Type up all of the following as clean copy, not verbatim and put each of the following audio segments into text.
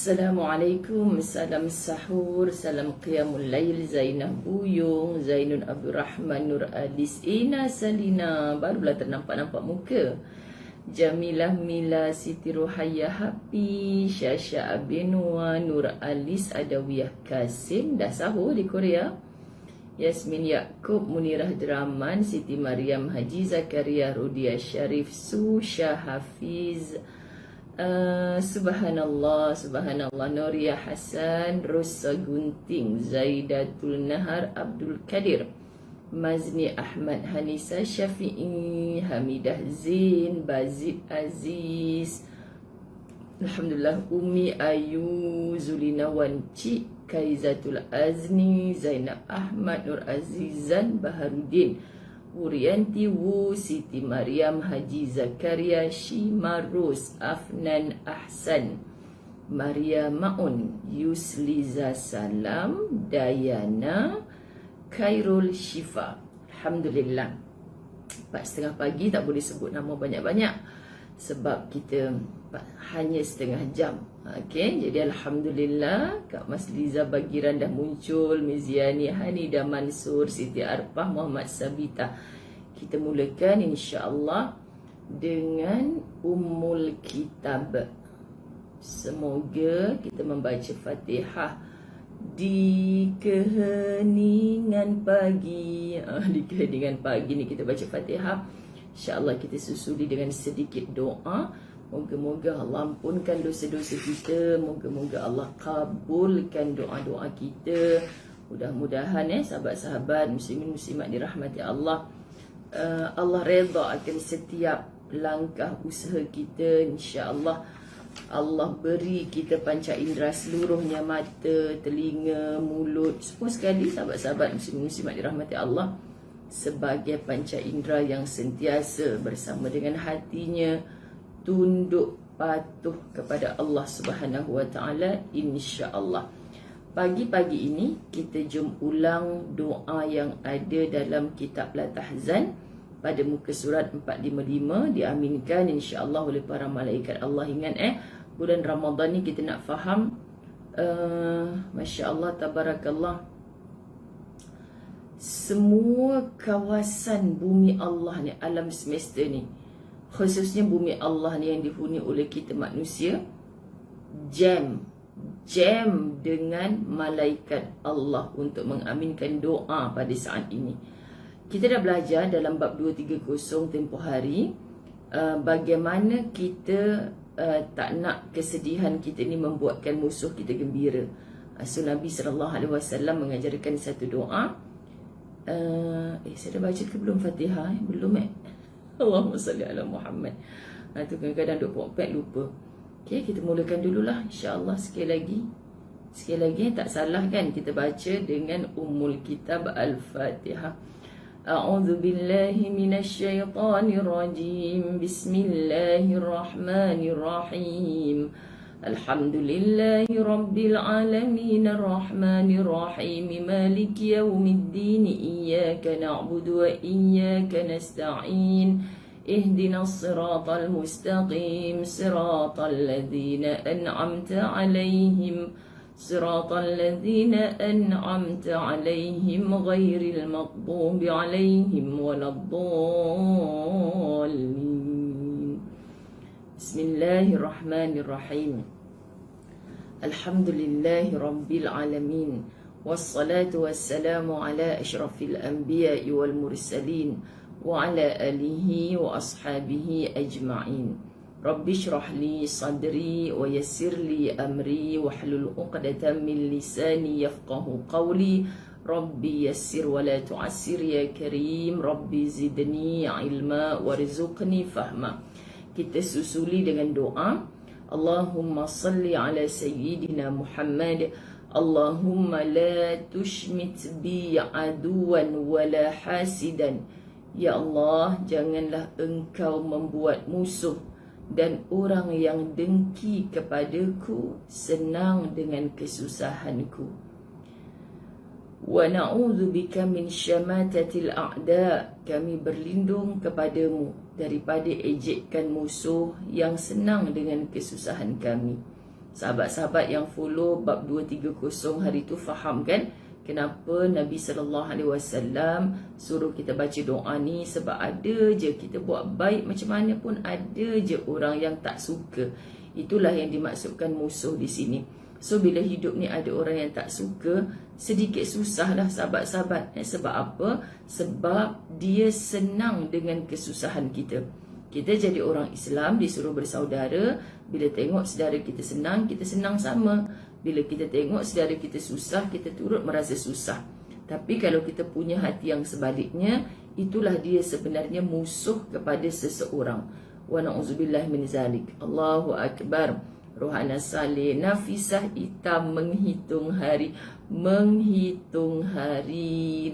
Assalamualaikum, salam sahur, salam qiyamul lail, Zainah Buyung, Zainun Abdul Rahman, Nur Alis, Ina Salina, barulah ternampak-nampak muka. Jamilah Mila, Siti Ruhaya Happy, Syasha Abenua, Nur Alis, Adawiyah Kasim, dah sahur di Korea. Yasmin Yaakob, Munirah Draman, Siti Mariam Haji, Zakaria Rudia Syarif, Susha Hafiz, Subhanallah, Subhanallah, Noria Hasan, Rosa Gunting, Zaidatul Nahar, Abdul Kadir, Mazni Ahmad, Hanisa Syafi'i, Hamidah Zain, Bazid Aziz, Alhamdulillah, Umi Ayu, Zulina Wanci, Kaizatul Azni, Zainab Ahmad, Nur Azizan, Baharudin, Wurianti Wu, Siti Mariam, Haji Zakaria, Shima Ros, Afnan Ahsan, Maria Maun, Yusliza Salam, Dayana, Khairul Shifa. Alhamdulillah. 4:30 pagi tak boleh sebut nama banyak-banyak sebab kita hanya setengah jam. Okey, jadi alhamdulillah Kak Mas Liza Bagiran dah muncul, Miziani, Hanida Mansur, Siti Arpah, Muhammad Sabita. Kita mulakan insya-Allah dengan Ummul Kitab. Semoga kita membaca Fatihah di keheningan pagi. Di keheningan pagi ni kita baca Fatihah. InsyaAllah kita susuli dengan sedikit doa. Moga-moga Allah ampunkan dosa-dosa kita. Moga-moga Allah kabulkan doa-doa kita. Mudah-mudahan sahabat-sahabat muslimin muslimat dirahmati Allah, Allah redha akan setiap langkah usaha kita. InsyaAllah Allah beri kita panca indera seluruhnya, mata, telinga, mulut, semua sekali sahabat-sahabat muslimin muslimat dirahmati Allah, sebagai panca indera yang sentiasa bersama dengan hatinya tunduk patuh kepada Allah Subhanahu Wa Taala, insya-Allah. Pagi-pagi ini kita jom ulang doa yang ada dalam kitab La Tahzan pada muka surat 455, diaminkan insya-Allah oleh para malaikat Allah. Ingat bulan Ramadan ni kita nak faham, masya-Allah tabarakallah, semua kawasan bumi Allah ni, alam semesta ni, khususnya bumi Allah ni yang dihuni oleh kita manusia, jam dengan malaikat Allah untuk mengaminkan doa pada saat ini. Kita dah belajar dalam bab 230 tempoh hari, bagaimana kita tak nak kesedihan kita ni membuatkan musuh kita gembira. So Nabi SAW mengajarkan satu doa. Saya dah baca ke belum Fatihah? Belum Allahumma salli ala Muhammad. Tu kadang-kadang duk pokpek lupa. Okay, kita mulakan dululah insya-Allah. Sekali lagi tak salah kan kita baca dengan Ummul Kitab Al-Fatihah. A'udzu billahi minasyaitonir rajim. Bismillahirrahmanirrahim. Alhamdulillahi rabbil alamin, arrahmanir rahim, maliki yaumiddin, iyyaka na'budu wa iyyaka nasta'in, ihdinas siratal mustaqim, siratal ladzina an'amta 'alaihim, siratal ladzina an'amta 'alaihim ghairil maghdubi 'alaihim waladdallin. Bismillahirrahmanirrahim. Alhamdulillahi rabbil alamin, wassalatu wassalamu ala asyrafil anbiya'i wal mursalin wa ala alihi wa ashabihi ajma'in. Rabbi shrah li sadri wa yassir li amri wahlul 'uqdatam min lisani yafqahu qawli. Rabbi yassir wa la tu'assir ya karim. Rabbi zidni ilma warzuqni fahma. Kita susuli dengan doa. Allahumma salli ala sayyidina Muhammad. Allahumma la tushmit bi aduwan wala hasidan. Ya Allah, janganlah engkau membuat musuh dan orang yang dengki kepadaku senang dengan kesusahanku. Wa na'udzu bika min syamatatil a'da. Kami berlindung kepadamu daripada ejekan musuh yang senang dengan kesusahan kami. Sahabat-sahabat yang follow bab 230 hari tu faham kan kenapa Nabi SAW suruh kita baca doa ni. Sebab ada je kita buat baik macam mana pun, ada je orang yang tak suka. Itulah yang dimaksudkan musuh di sini. So bila hidup ni ada orang yang tak suka, sedikit susah lah sahabat-sahabat. Sebab apa? Sebab dia senang dengan kesusahan kita. Kita jadi orang Islam disuruh bersaudara. Bila tengok saudara kita senang sama. Bila kita tengok saudara kita susah, kita turut merasa susah. Tapi kalau kita punya hati yang sebaliknya, itulah dia sebenarnya musuh kepada seseorang. Wa na'udzubillah min zalik. Allahu Akbar. Rohana Saleh, Nafisah Hitam menghitung hari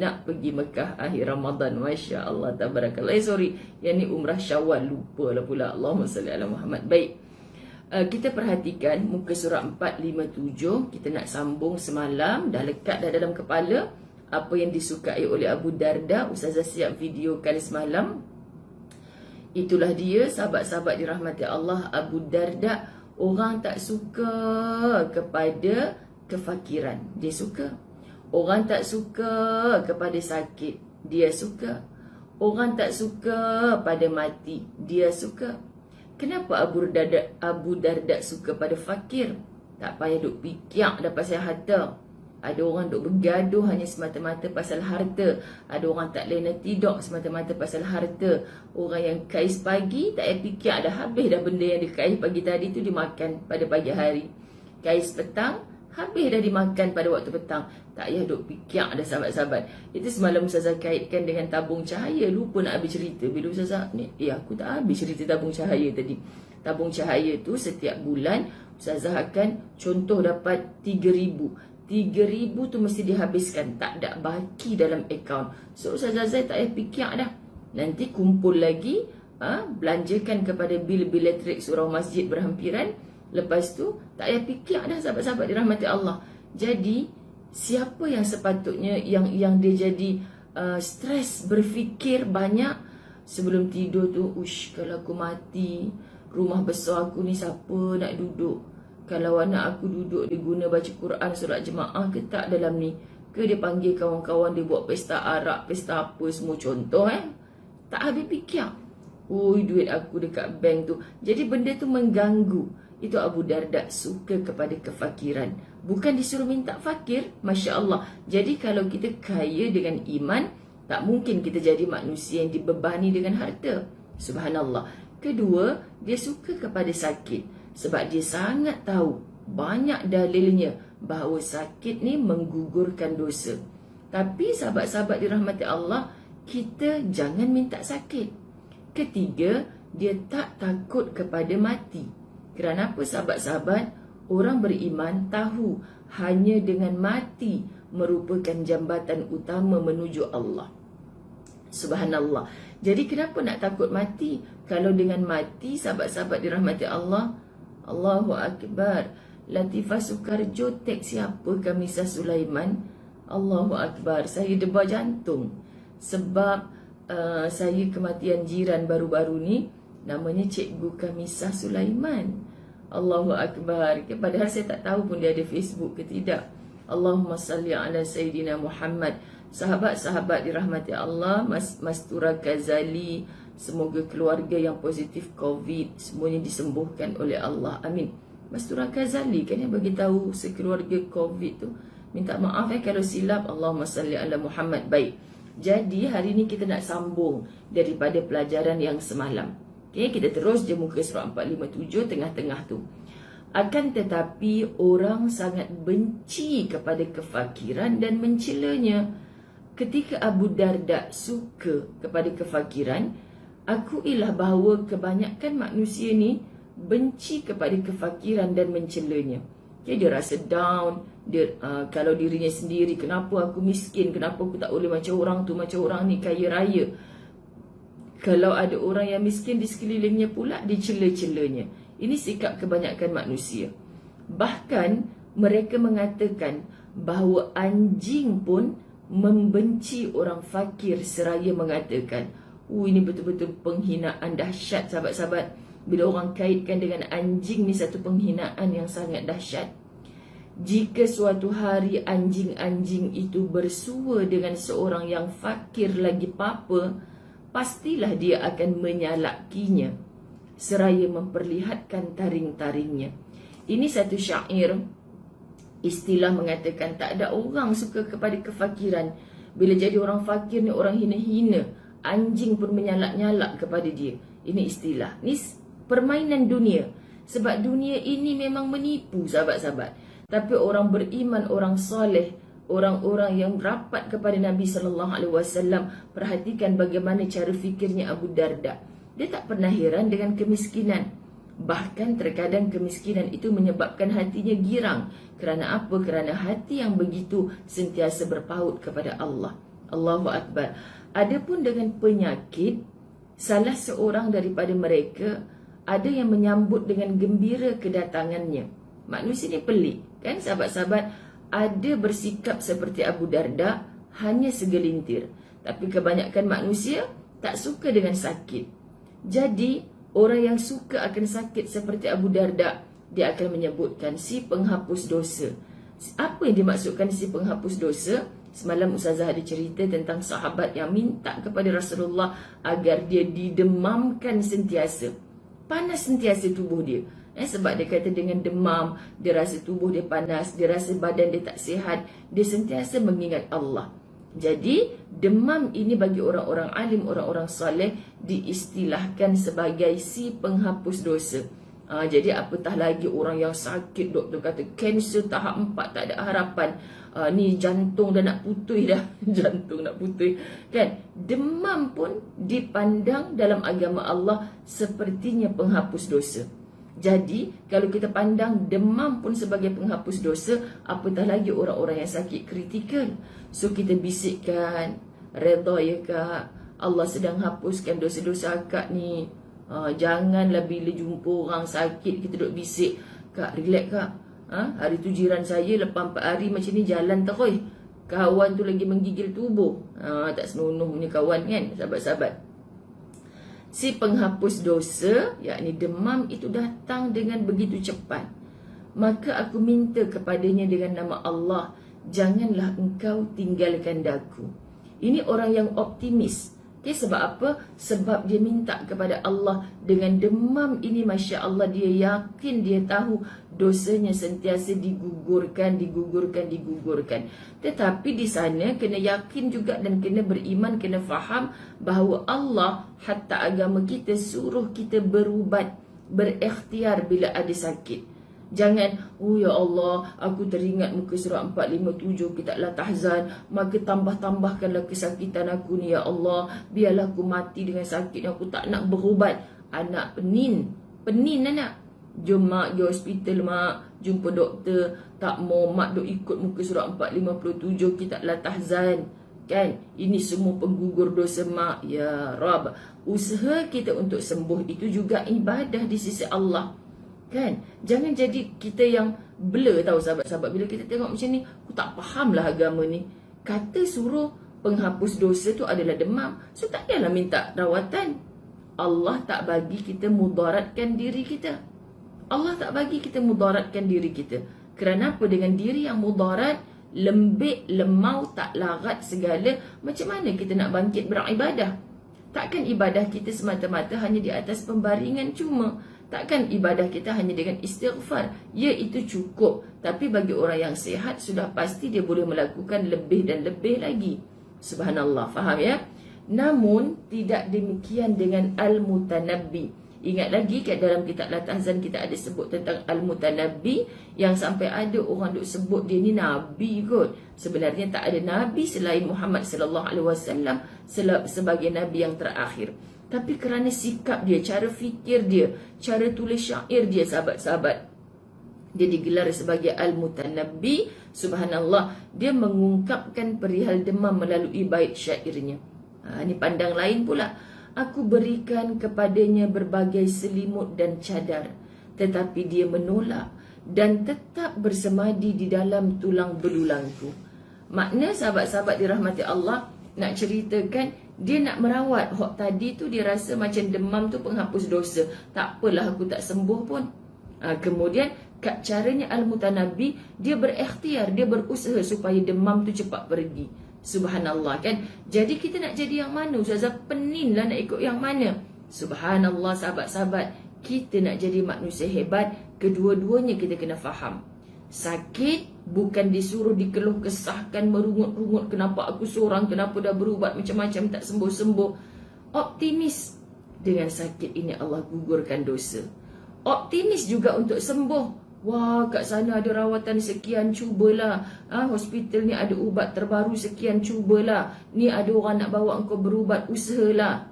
nak pergi Mekah akhir Ramadan. Masya Allah, tabarakallah. Sorry, yang ni umrah Syawal, lupa lah pula. Allahumma salli ala Muhammad. Baik, kita perhatikan muka surat 457. Kita nak sambung semalam, dah lekat dah dalam kepala apa yang disukai oleh Abu Darda. Ustazah siap videokan semalam. Itulah dia sahabat-sahabat dirahmati Allah, Abu Darda. Orang tak suka kepada kefakiran, dia suka. Orang tak suka kepada sakit, dia suka. Orang tak suka pada mati, dia suka. Kenapa Abu Darda suka pada fakir? Tak payah duk fikir dah pasal harta. Ada orang duk bergaduh hanya semata-mata pasal harta. Ada orang tak lena tidur semata-mata pasal harta. Orang yang kais pagi tak payah fikir dah habis dah benda yang dia kais pagi tadi tu dimakan pada pagi hari. Kais petang habis dah dimakan pada waktu petang. Tak payah duk fikir dah sahabat-sahabat. Itu semalam Ustazah kaitkan dengan tabung cahaya. Lupa nak habis cerita. Bila Ustazah ni, aku tak habis cerita tabung cahaya tadi. Tabung cahaya tu setiap bulan Ustazah akan contoh dapat 3,000. 3,000 tu mesti dihabiskan, tak ada baki dalam akaun. So Ustazah Zai tak payah fikir dah. Nanti kumpul lagi, belanjakan kepada bil-bil elektrik surau masjid berhampiran. Lepas tu tak payah fikir dah sahabat-sahabat dirahmati Allah. Jadi siapa yang sepatutnya yang dia jadi stres berfikir banyak sebelum tidur tu, kalau aku mati, rumah besar aku ni siapa nak duduk? Kalau anak aku duduk, dia guna baca Quran, solat jemaah ke tak dalam ni? Ke dia panggil kawan-kawan dia buat pesta arak, pesta apa semua contoh tak habis fikir. Duit aku dekat bank tu. Jadi benda tu mengganggu. Itu Abu Darda suka kepada kefakiran. Bukan disuruh minta fakir, Masya Allah. Jadi kalau kita kaya dengan iman, tak mungkin kita jadi manusia yang dibebani dengan harta. Subhanallah. Kedua, dia suka kepada sakit. Sebab dia sangat tahu, banyak dalilnya bahawa sakit ni menggugurkan dosa. Tapi sahabat-sahabat dirahmati Allah, kita jangan minta sakit. Ketiga, dia tak takut kepada mati. Kerana apa sahabat-sahabat? Orang beriman tahu hanya dengan mati merupakan jambatan utama menuju Allah. Subhanallah. Jadi kenapa nak takut mati? Kalau dengan mati sahabat-sahabat dirahmati Allah, Allahu Akbar. Latifah Sukarjo teks siapa Kamisah Sulaiman? Allahu Akbar. Saya debar jantung. Sebab saya kematian jiran baru-baru ni, namanya Cikgu Kamisah Sulaiman. Allahu Akbar. Padahal saya tak tahu pun dia ada Facebook ke tidak. Allahumma salli ala Sayyidina Muhammad. Sahabat-sahabat dirahmati Allah, Mastura Ghazali, semoga keluarga yang positif COVID semuanya disembuhkan oleh Allah. Amin. Mastura Ghazali kan yang bagi tahu sekeluarga COVID tu. Minta maaf kalau silap. Allahumma salli ala Muhammad. Baik. Jadi hari ni kita nak sambung daripada pelajaran yang semalam. Okay, kita terus je muka surat 457 tengah-tengah tu. Akan tetapi orang sangat benci kepada kefakiran dan mencelanya. Ketika Abu Darda suka kepada kefakiran, akuilah bahawa kebanyakan manusia ni benci kepada kefakiran dan mencelanya. Okay, dia rasa down. Dia kalau dirinya sendiri, kenapa aku miskin, kenapa aku tak boleh macam orang tu, macam orang ni kaya raya. Kalau ada orang yang miskin di sekelilingnya pula, dicela-celanya. Ini sikap kebanyakan manusia. Bahkan mereka mengatakan bahawa anjing pun membenci orang fakir seraya mengatakan, ini betul-betul penghinaan dahsyat sahabat-sahabat. Bila orang kaitkan dengan anjing ni satu penghinaan yang sangat dahsyat. Jika suatu hari anjing-anjing itu bersua dengan seorang yang fakir lagi papa, pastilah dia akan menyalakinya seraya memperlihatkan taring-taringnya. Ini satu syair. Istilah mengatakan tak ada orang suka kepada kefakiran. Bila jadi orang fakir ni orang hina-hina, anjing pun menyalak-nyalak kepada dia. Ini istilah. Ni permainan dunia. Sebab dunia ini memang menipu, sahabat-sahabat. Tapi orang beriman, orang soleh, orang-orang yang rapat kepada Nabi SAW, perhatikan bagaimana cara fikirnya Abu Darda. Dia tak pernah heran dengan kemiskinan. Bahkan terkadang kemiskinan itu menyebabkan hatinya girang. Kerana apa? Kerana hati yang begitu sentiasa berpaut kepada Allah. Allahu Akbar. Adapun dengan penyakit, salah seorang daripada mereka ada yang menyambut dengan gembira kedatangannya. Manusia ni pelik, kan sahabat-sahabat? Ada bersikap seperti Abu Darda, hanya segelintir. Tapi kebanyakan manusia tak suka dengan sakit. Jadi orang yang suka akan sakit seperti Abu Darda, dia akan menyebutkan si penghapus dosa. Apa yang dimaksudkan si penghapus dosa? Semalam Ustazah ada cerita tentang sahabat yang minta kepada Rasulullah agar dia didemamkan sentiasa. Panas sentiasa tubuh dia. Sebab dia kata dengan demam, dia rasa tubuh dia panas, dia rasa badan dia tak sihat, dia sentiasa mengingat Allah. Jadi, demam ini bagi orang-orang alim, orang-orang soleh diistilahkan sebagai si penghapus dosa. Jadi, apatah lagi orang yang sakit, doktor kata kanser tahap 4, tak ada harapan. Ni jantung dah nak putih dah. Jantung nak putih. Kan? Demam pun dipandang dalam agama Allah sepertinya penghapus dosa. Jadi, kalau kita pandang demam pun sebagai penghapus dosa, apatah lagi orang-orang yang sakit kritikal. So, kita bisikkan, redha ya kak, Allah sedang hapuskan dosa-dosa akak ni. Janganlah bila jumpa orang sakit, kita duduk bisik, kak, relax kak. Hari tu jiran saya lepas 4 hari macam ni jalan terus. Kawan tu lagi menggigil tubuh. Tak senonoh punya kawan kan, sahabat-sahabat. Si penghapus dosa, yakni demam itu datang dengan begitu cepat. Maka aku minta kepadanya dengan nama Allah, janganlah engkau tinggalkan daku. Ini orang yang optimis. Okay, sebab apa? Sebab dia minta kepada Allah dengan demam ini, Masya Allah, dia yakin, dia tahu dosanya sentiasa digugurkan. Tetapi di sana kena yakin juga dan kena beriman, kena faham bahawa Allah, hatta agama kita suruh kita berubat, berikhtiar bila ada sakit. Jangan, oh ya Allah, aku teringat muka surat 457, kita la tahzan, maka tambahkanlah kesakitan aku ni ya Allah. Biarlah aku mati dengan sakit, aku tak nak berubat. Anak penin anak. Jom mak pergi hospital mak, jumpa doktor. Tak mau mak duk ikut muka surat 457, kita la tahzan. Kan? Ini semua penggugur dosa mak. Ya Rab, usaha kita untuk sembuh itu juga ibadah di sisi Allah. Kan? Jangan jadi kita yang blur, tahu sahabat-sahabat. Bila kita tengok macam ni, aku tak faham lah agama ni. Kata suruh penghapus dosa tu adalah demam, so tak payahlah minta rawatan. Allah tak bagi kita mudaratkan diri kita. Allah tak bagi kita mudaratkan diri kita. Kerana apa? Dengan diri yang mudarat, lembik, lemau, tak larat segala, macam mana kita nak bangkit beribadah? Takkan ibadah kita semata-mata hanya di atas pembaringan cuma. Takkan ibadah kita hanya dengan istighfar. Ya, itu cukup. Tapi bagi orang yang sihat, sudah pasti dia boleh melakukan lebih dan lebih lagi. Subhanallah, faham ya? Namun, tidak demikian dengan Al-Mutanabbi. Ingat lagi kat dalam kitab Latahzan kita ada sebut tentang Al-Mutanabbi, yang sampai ada orang duk sebut dia ni Nabi kot. Sebenarnya tak ada Nabi selain Muhammad SAW sebagai Nabi yang terakhir. Tapi kerana sikap dia, cara fikir dia, cara tulis syair dia, sahabat-sahabat, dia digelar sebagai Al-Mutanabbi. Subhanallah, dia mengungkapkan perihal demam melalui bait syairnya. Ini pandang lain pula. Aku berikan kepadanya berbagai selimut dan cadar, tetapi dia menolak dan tetap bersemadi di dalam tulang belulangku. Makna sahabat-sahabat dirahmati Allah, nak ceritakan dia nak merawat. Hak tadi tu dia rasa macam demam tu penghapus dosa. Tak apalah aku tak sembuh pun. Kemudian caranya Al-Mutanabbi, dia berikhtiar, dia berusaha supaya demam tu cepat pergi. Subhanallah kan. Jadi kita nak jadi yang mana? Ustazah penin lah nak ikut yang mana? Subhanallah sahabat-sahabat, kita nak jadi manusia hebat, kedua-duanya kita kena faham. Sakit bukan disuruh dikeluh kesahkan, merungut-rungut, kenapa aku seorang, kenapa dah berubat macam-macam tak sembuh-sembuh. Optimis, dengan sakit ini Allah gugurkan dosa. Optimis juga untuk sembuh. Wah, kat sana ada rawatan sekian, cubalah. Hospital ni ada ubat terbaru sekian, cubalah. Ni ada orang nak bawa engkau berubat, usahalah.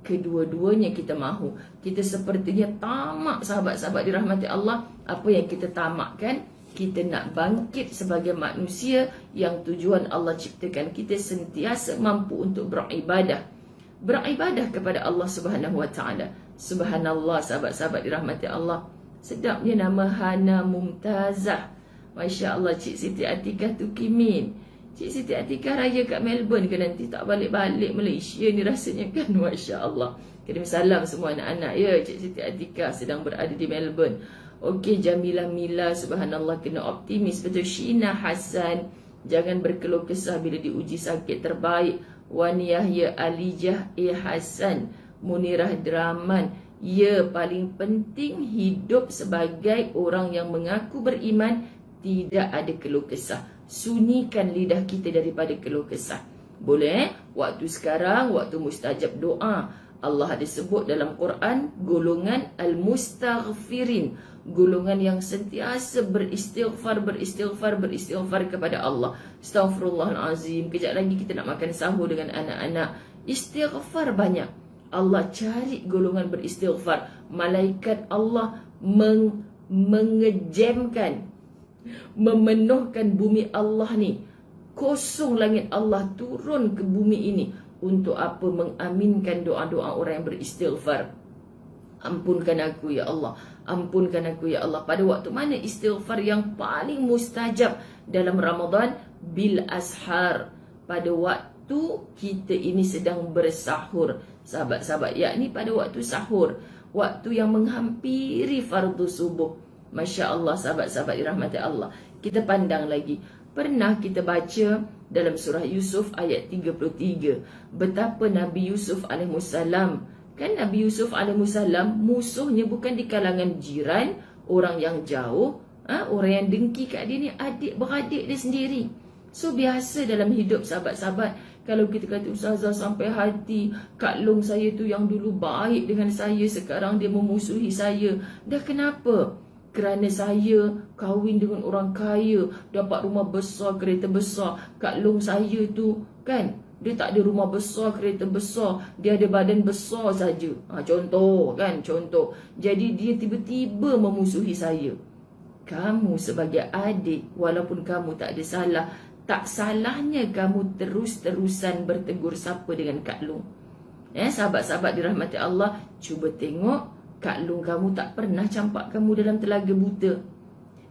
Kedua-duanya kita mahu. Kita sepertinya tamak, sahabat-sahabat dirahmati Allah. Apa yang kita tamakkan? Kita nak bangkit sebagai manusia yang tujuan Allah ciptakan kita sentiasa mampu untuk beribadah. Beribadah kepada Allah Subhanahu Wa Taala. Subhanallah sahabat-sahabat dirahmati Allah. Sedapnya nama Hana Mumtazah. Masya Allah, Cik Siti Atikah tu Kimin. Cik Siti Atikah raya kat Melbourne ke nanti? Tak balik-balik Malaysia ni rasanya kan. Masya Allah. Kirim salam semua anak-anak ya. Cik Siti Atikah sedang berada di Melbourne. Okey, Jamilah Mila, subhanallah, kena optimis. Betul. Shina Hassan, jangan berkeluh kesah bila diuji sakit. Terbaik. Wan Yahya Alijah Hassan, Munirah Draman, ya, paling penting hidup sebagai orang yang mengaku beriman, tidak ada keluh kesah. Sunyikan lidah kita daripada keluh kesah. Boleh? Waktu sekarang, waktu mustajab doa. Allah ada sebut dalam Quran golongan al-mustaghfirin, golongan yang sentiasa beristighfar kepada Allah. Astaghfirullahalazim. Kejap lagi kita nak makan sahur dengan anak-anak. Istighfar banyak. Allah cari golongan beristighfar. Malaikat Allah mengejamkan, memenuhkan bumi Allah ni. Kosong langit Allah turun ke bumi ini. Untuk apa? Mengaminkan doa-doa orang yang beristighfar. Ampunkan aku ya Allah, ampunkan aku ya Allah. Pada waktu mana istighfar yang paling mustajab dalam Ramadan? Bil ashar, pada waktu kita ini sedang bersahur, sahabat-sahabat, yakni pada waktu sahur, waktu yang menghampiri fardu subuh. Masya Allah sahabat-sahabat dirahmati Allah. Kita pandang lagi, pernah kita baca dalam surah Yusuf ayat 33, betapa Nabi Yusuf alaihissalam. Kan Nabi Yusuf alaihissalam musuhnya bukan di kalangan jiran, orang yang jauh, orang yang dengki kat dia ni adik-beradik dia sendiri. So biasa dalam hidup sahabat-sahabat, kalau kita kata ustazah sampai hati, Kak Long saya tu yang dulu baik dengan saya, sekarang dia memusuhi saya. Dah kenapa? Kerana saya kahwin dengan orang kaya, dapat rumah besar, kereta besar. Kak Long saya tu kan, dia tak ada rumah besar, kereta besar, dia ada badan besar saja. Contoh kan, contoh. Jadi dia tiba-tiba memusuhi saya. Kamu sebagai adik, walaupun kamu tak ada salah, tak salahnya kamu terus-terusan bertegur sapa dengan Kak Long. Sahabat-sahabat dirahmati Allah, cuba tengok, Kak Long kamu tak pernah campak kamu dalam telaga buta.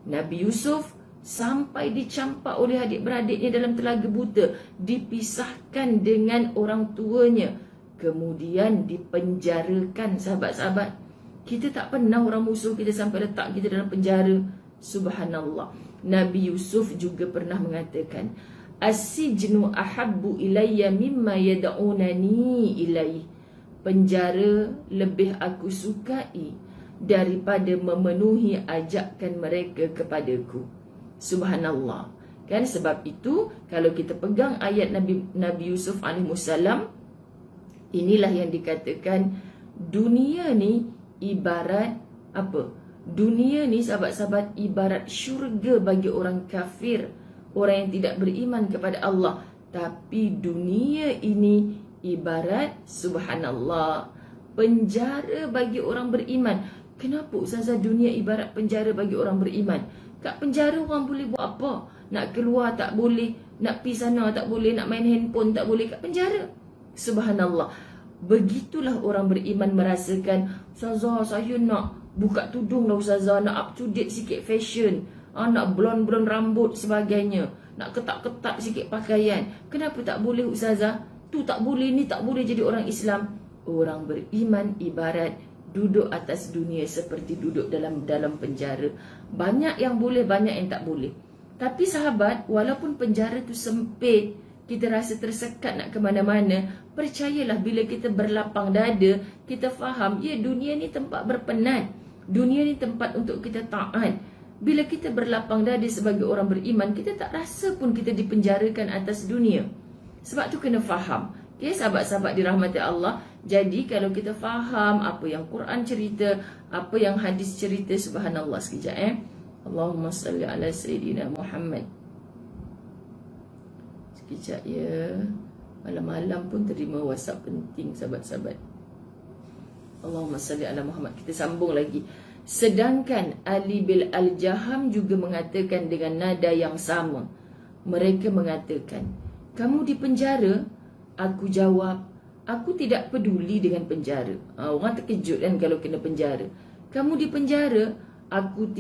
Nabi Yusuf sampai dicampak oleh adik-beradiknya dalam telaga buta, dipisahkan dengan orang tuanya, kemudian dipenjarakan. Sahabat-sahabat, kita tak pernah orang musuh kita sampai letak kita dalam penjara. Subhanallah. Nabi Yusuf juga pernah mengatakan, as-sijnu ahabbu ilayya mimma yad'unani ilaih. Penjara lebih aku sukai daripada memenuhi ajakan mereka kepadaku. Subhanallah. Kan sebab itu kalau kita pegang ayat Nabi Yusuf alaihissalam, inilah yang dikatakan dunia ni ibarat apa? Dunia ni sahabat-sahabat ibarat syurga bagi orang kafir, orang yang tidak beriman kepada Allah. Tapi dunia ini ibarat, subhanallah, penjara bagi orang beriman. Kenapa ustazah dunia ibarat penjara bagi orang beriman? Kat penjara orang boleh buat apa? Nak keluar tak boleh, nak pergi sana tak boleh, nak main handphone tak boleh kat penjara. Subhanallah. Begitulah orang beriman merasakan, ustazah saya nak buka tudung lah ustazah, nak up to date sikit fashion. nak blond-blond rambut sebagainya, nak ketat-ketat sikit pakaian. Kenapa tak boleh ustazah? Tu tak boleh, ni tak boleh jadi orang Islam. Orang beriman ibarat duduk atas dunia seperti duduk dalam penjara. Banyak yang boleh, banyak yang tak boleh. Tapi sahabat, walaupun penjara tu sempit, kita rasa tersekat nak ke mana-mana, percayalah bila kita berlapang dada, kita faham, ya dunia ni tempat berpenat. Dunia ni tempat untuk kita taat. Bila kita berlapang dada sebagai orang beriman, kita tak rasa pun kita dipenjarakan atas dunia. Sebab tu kena faham. Okay, sahabat-sahabat dirahmati Allah. Jadi kalau kita faham apa yang Quran cerita, apa yang hadis cerita, subhanallah, sekejap Allahumma salli ala Sayyidina Muhammad. Sekejap ya. Malam-malam pun terima WhatsApp penting sahabat-sahabat. Allahumma salli ala Muhammad. Kita sambung lagi. Sedangkan Ali bin Al-Jaham juga mengatakan dengan nada yang sama. Mereka mengatakan, kamu di penjara? Aku jawab, aku tidak peduli dengan penjara. Orang terkejut kan kalau kena penjara. Kamu di penjara? Aku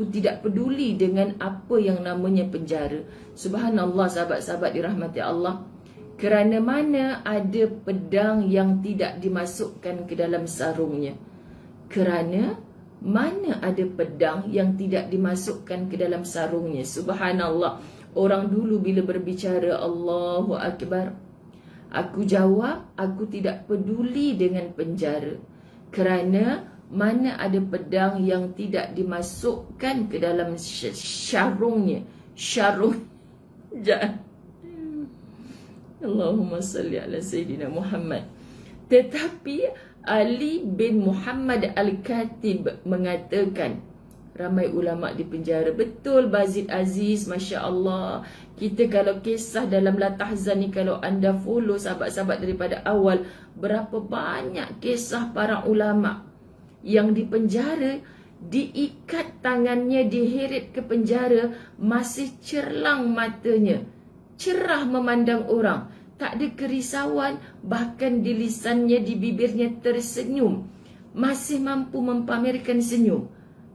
tidak peduli dengan apa yang namanya penjara. Subhanallah sahabat-sahabat dirahmati Allah. Kerana mana ada pedang yang tidak dimasukkan ke dalam sarungnya? Kerana mana ada pedang yang tidak dimasukkan ke dalam sarungnya? Subhanallah. Orang dulu bila berbicara Allahu Akbar, aku jawab, aku tidak peduli dengan penjara. Kerana mana ada pedang yang tidak dimasukkan ke dalam syarungnya. Syarung. Allahumma salli ala Sayyidina Muhammad. Tetapi Ali bin Muhammad Al-Khatib mengatakan, ramai ulama di penjara. Betul Bazid Aziz, Masya Allah. Kita kalau kisah dalam La Tahzan ni, kalau anda follow sahabat-sahabat daripada awal, berapa banyak kisah para ulama yang di penjara, diikat tangannya, diheret ke penjara, masih cerlang matanya, cerah memandang orang, tak ada kerisauan, bahkan di lisannya, di bibirnya tersenyum, masih mampu mempamerkan senyum.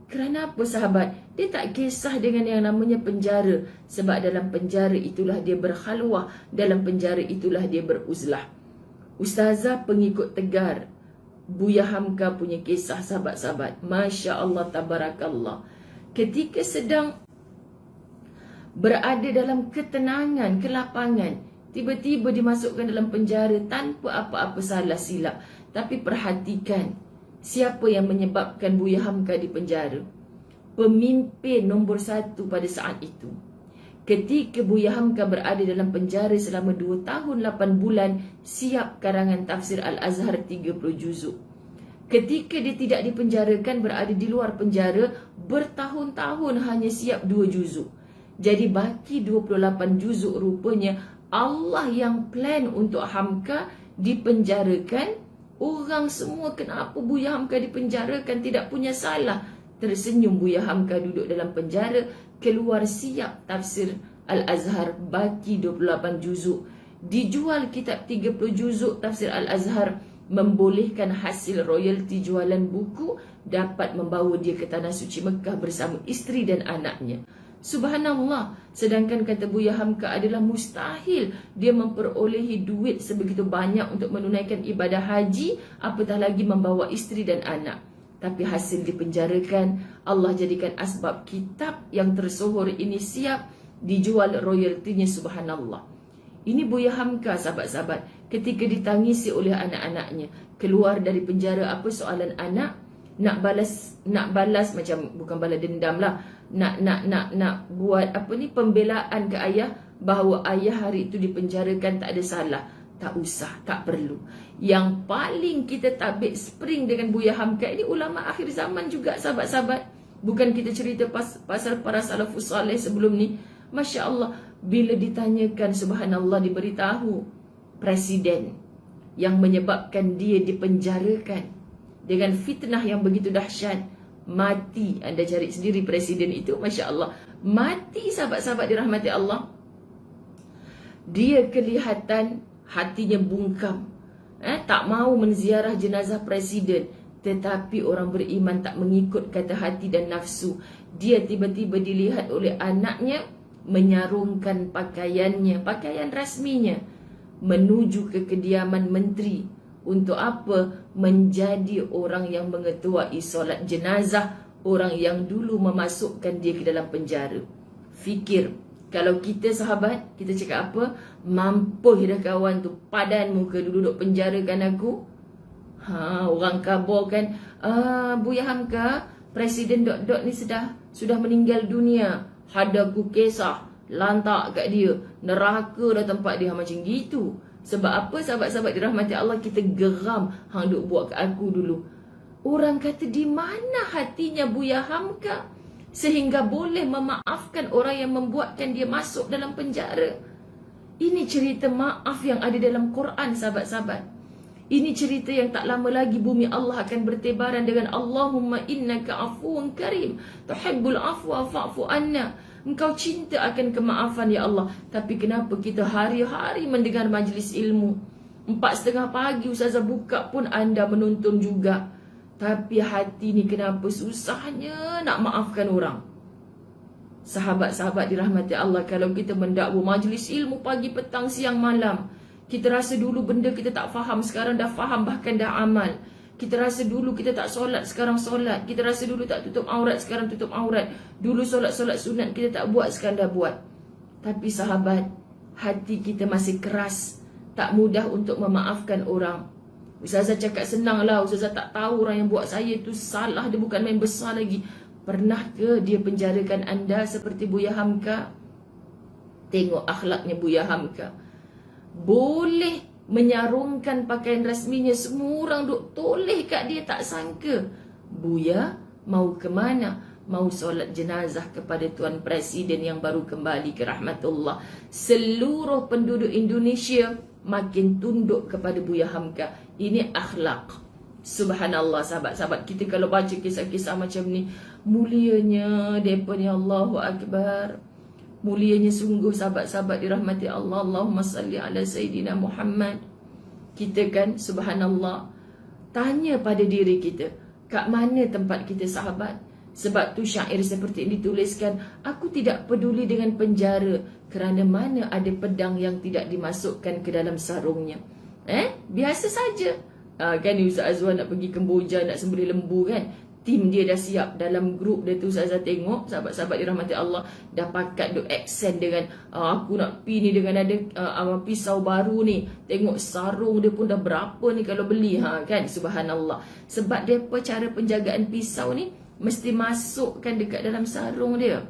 Kerana apa sahabat? Dia tak kisah dengan yang namanya penjara. Sebab dalam penjara itulah dia berkhalwah, dalam penjara itulah dia beruzlah. Ustazah pengikut tegar, Buya Hamka punya kisah sahabat-sahabat, Masya Allah, tabarakallah. Ketika sedang berada dalam ketenangan, kelapangan, tiba-tiba dimasukkan dalam penjara tanpa apa-apa salah silap. Tapi perhatikan, siapa yang menyebabkan Buya Hamka di penjara? Pemimpin nombor 1 pada saat itu. Ketika Buya Hamka berada dalam penjara selama 2 tahun 8 bulan, siap karangan tafsir Al-Azhar 30 juzuk. Ketika dia tidak dipenjarakan, berada di luar penjara, bertahun-tahun hanya siap 2 juzuk. Jadi baki 28 juzuk rupanya Allah yang plan untuk Hamka dipenjarakan. Orang semua, kenapa Buya Hamka dipenjarakan, tidak punya salah. Tersenyum Buya Hamka duduk dalam penjara, keluar siap tafsir Al-Azhar baki 28 juzuk. Dijual kitab 30 juzuk tafsir Al-Azhar, membolehkan hasil royalti jualan buku dapat membawa dia ke Tanah Suci Mekah bersama isteri dan anaknya. Subhanallah. Sedangkan kata Buya Hamka adalah mustahil dia memperolehi duit sebegitu banyak untuk menunaikan ibadah haji, apatah lagi membawa isteri dan anak. Tapi hasil dipenjarakan, Allah jadikan asbab kitab yang tersohor ini siap dijual royaltinya. Subhanallah. Ini Buya Hamka sahabat-sahabat, ketika ditangisi oleh anak-anaknya, keluar dari penjara. Apa soalan anak? Nak balas macam, bukan balas dendam lah, nak buat apa ni, pembelaan ke ayah, bahawa ayah hari itu dipenjarakan tak ada salah. Tak usah, tak perlu. Yang paling kita tabik spring dengan Buya Hamka ini ulama akhir zaman juga sahabat-sahabat. Bukan kita cerita pasal para salafus salih sebelum ni. Masya Allah, bila ditanyakan, subhanallah, diberitahu presiden yang menyebabkan dia dipenjarakan dengan fitnah yang begitu dahsyat, mati. Anda cari sendiri presiden itu, Masya Allah, mati sahabat-sahabat dirahmati Allah. Dia kelihatan hatinya bungkam, tak mau menziarah jenazah presiden. Tetapi orang beriman tak mengikut kata hati dan nafsu. Dia tiba-tiba dilihat oleh anaknya menyarungkan pakaiannya, pakaian rasminya, menuju ke kediaman menteri. Untuk apa? Menjadi orang yang mengetuai solat jenazah orang yang dulu memasukkan dia ke dalam penjara. Fikir, kalau kita sahabat, kita cakap apa? Mampu dah kawan tu, padan muka dulu duduk penjarakan aku. Orang kabarkan, Buya Hamka, Presiden dot-dot ni sudah meninggal dunia. Hadaku kisah, lantak kat dia, neraka dah tempat dia, macam gitu. Sebab apa sahabat-sahabat dirahmati Allah, kita geram hang duk buat kat aku dulu. Orang kata di mana hatinya Buya Hamka sehingga boleh memaafkan orang yang membuatkan dia masuk dalam penjara. Ini cerita maaf yang ada dalam Quran, sahabat-sahabat. Ini cerita yang tak lama lagi bumi Allah akan bertebaran dengan Allahumma innaka afuun karim tuhibbul afwa fa'fu anna. Engkau cinta akan kemaafan ya Allah. Tapi kenapa kita hari-hari mendengar majlis ilmu? 4:30 pagi Ustazah buka pun anda menonton juga. Tapi hati ni kenapa susahnya nak maafkan orang? Sahabat-sahabat dirahmati Allah, kalau kita mendakwa majlis ilmu pagi, petang, siang, malam, kita rasa dulu benda kita tak faham, sekarang dah faham, bahkan dah amal. Kita rasa dulu kita tak solat, sekarang solat. Kita rasa dulu tak tutup aurat, sekarang tutup aurat. Dulu solat-solat sunat kita tak buat, sekarang dah buat. Tapi sahabat, hati kita masih keras, tak mudah untuk memaafkan orang. Ustazah cakap senang lah, Ustazah tak tahu orang yang buat saya tu salah, dia bukan main besar lagi. Pernah ke dia penjarakan anda seperti Buya Hamka? Tengok akhlaknya Buya Hamka. Boleh menyarungkan pakaian rasminya, semua orang duk toleh kat dia, tak sangka Buya mau ke mana? Mau solat jenazah kepada Tuan Presiden yang baru kembali ke rahmatullah. Seluruh penduduk Indonesia makin tunduk kepada Buya Hamka. Ini akhlak. Subhanallah sahabat-sahabat, kita kalau baca kisah-kisah macam ni, mulianya depa ni, Allahu Akbar. Mulianya sungguh sahabat-sahabat dirahmati Allah. Allahumma salli ala Sayyidina Muhammad. Kita kan subhanallah, tanya pada diri kita, kat mana tempat kita sahabat? Sebab tu syair seperti ini dituliskan, aku tidak peduli dengan penjara, kerana mana ada pedang yang tidak dimasukkan ke dalam sarungnya. Biasa saja. Kan Ustaz Azwan nak pergi Kemboja, nak sembelih lembu kan, tim dia dah siap dalam grup dia tu. Ustazah tengok sahabat-sahabat dirahmati Allah dah pakat duk accent dengan aku nak pi ni dengan ada pisau baru ni. Tengok sarung dia pun dah berapa ni kalau beli kan, subhanallah. Sebab depa cara penjagaan pisau ni mesti masukkan dekat dalam sarung dia.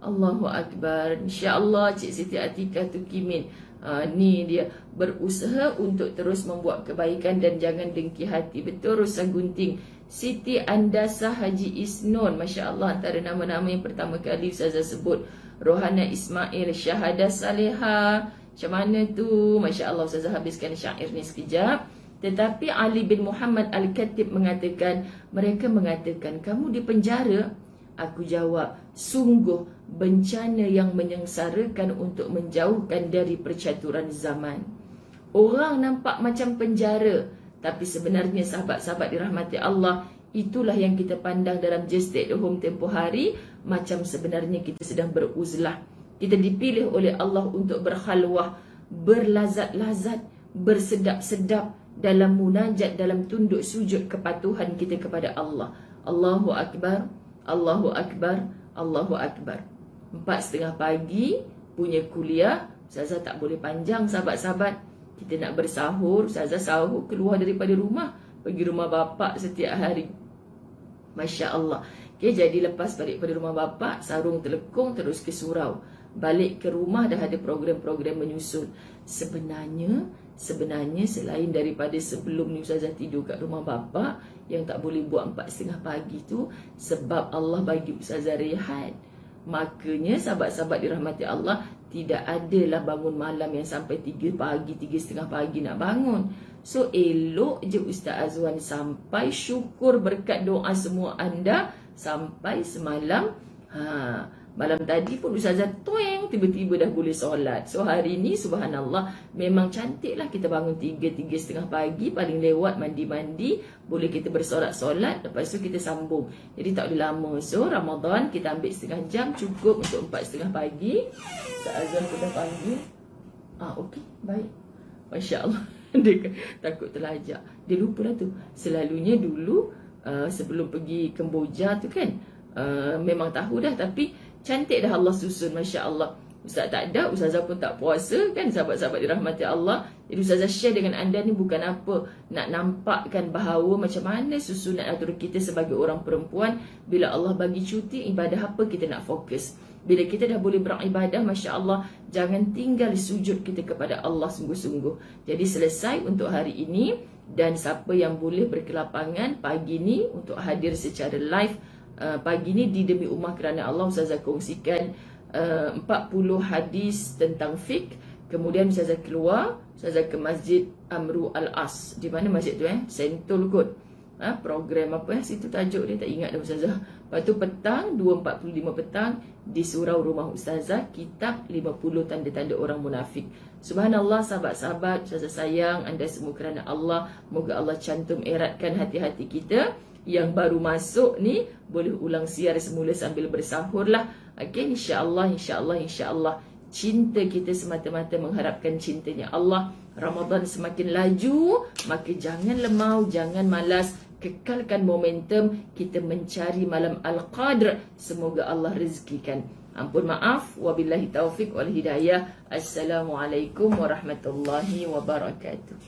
Allahu Akbar. InsyaAllah Cik Siti Atikah Tukimin ni dia berusaha untuk terus membuat kebaikan dan jangan dengki hati. Betul Rosa Gunting. Siti Andasa Haji Isnon, Masya Allah, antara nama-nama yang pertama kali Ustazah sebut. Rohana Ismail, Syahadah Saleha, macam mana tu? Masya Allah, Ustazah habiskan syair ni sekejap. Tetapi Ali bin Muhammad Al-Khatib mengatakan, mereka mengatakan, kamu di penjara? Aku jawab, sungguh bencana yang menyengsarakan untuk menjauhkan dari percaturan zaman. Orang nampak macam penjara, tapi sebenarnya sahabat-sahabat dirahmati Allah, itulah yang kita pandang dalam Just Stay at Home tempoh hari, macam sebenarnya kita sedang beruzlah. Kita dipilih oleh Allah untuk berkhalwah, berlazat-lazat, bersedap-sedap dalam munajat, dalam tunduk sujud kepatuhan kita kepada Allah. Allahu Akbar, Allahu Akbar, Allahu Akbar. 4:30 pagi punya kuliah, Ustazah tak boleh panjang sahabat-sahabat. Kita nak bersahur, Ustazah sahur keluar daripada rumah, pergi rumah bapak setiap hari. Masya Allah. Okay, jadi lepas balik pada rumah bapak, sarung telekung terus ke surau. Balik ke rumah dah ada program-program menyusul. Sebenarnya selain daripada sebelum ni Ustazah tidur kat rumah bapak, yang tak boleh buat 4:30 pagi tu, sebab Allah bagi Ustazah rehat. Makanya sahabat-sahabat dirahmati Allah, tidak adalah bangun malam yang sampai 3 pagi, 3:30 pagi nak bangun. So elok je Ustaz Azwan sampai syukur berkat doa semua anda sampai semalam Malam tadi pun Ustazah tueng tiba-tiba dah boleh solat. So hari ni subhanallah memang cantik lah kita bangun 3:30 pagi, paling lewat mandi-mandi, boleh kita bersolat-solat, lepas tu kita sambung. Jadi tak boleh lama. So Ramadan kita ambil setengah jam, cukup untuk 4:30 pagi. Azan kita panggil. Okey, baik. Masya Allah. Dia takut terlajak. Dia lupa lah tu. Selalunya dulu sebelum pergi Kemboja tu kan, memang tahu dah, tapi cantik dah Allah susun, Masya Allah. Ustaz tak ada, Ustazah pun tak puasa kan, sahabat-sahabat dirahmati Allah. Jadi Ustazah share dengan anda ni bukan apa, nak nampakkan bahawa macam mana susunan atur kita sebagai orang perempuan. Bila Allah bagi cuti, ibadah apa kita nak fokus. Bila kita dah boleh beribadah, Masya Allah, jangan tinggal sujud kita kepada Allah sungguh-sungguh. Jadi selesai untuk hari ini, dan siapa yang boleh berkelapangan pagi ni untuk hadir secara live pagi ni di Demi Ummah Kerana Allah, Ustazah kongsikan 40 hadis tentang fiqh. Kemudian Ustazah keluar, Ustazah ke Masjid Amru Al-As. Di mana masjid tu Sentul kot. Program apa situ tajuk dia tak ingat dah Ustazah. Lepas tu petang 2.45 petang di surau rumah Ustazah, kitab 50 tanda-tanda orang munafik. Subhanallah sahabat-sahabat, Ustazah sayang anda semua kerana Allah. Moga Allah cantum eratkan hati-hati kita. Yang baru masuk ni boleh ulang siar semula sambil bersahur lah. Okay, insya-Allah, insya-Allah, insya-Allah. Cinta kita semata-mata mengharapkan cintanya Allah. Ramadan semakin laju, maka jangan lemau, jangan malas. Kekalkan momentum kita mencari malam Al-Qadr. Semoga Allah rezekikan. Ampun maaf, wabillahi taufiq wal hidayah. Assalamualaikum warahmatullahi wabarakatuh.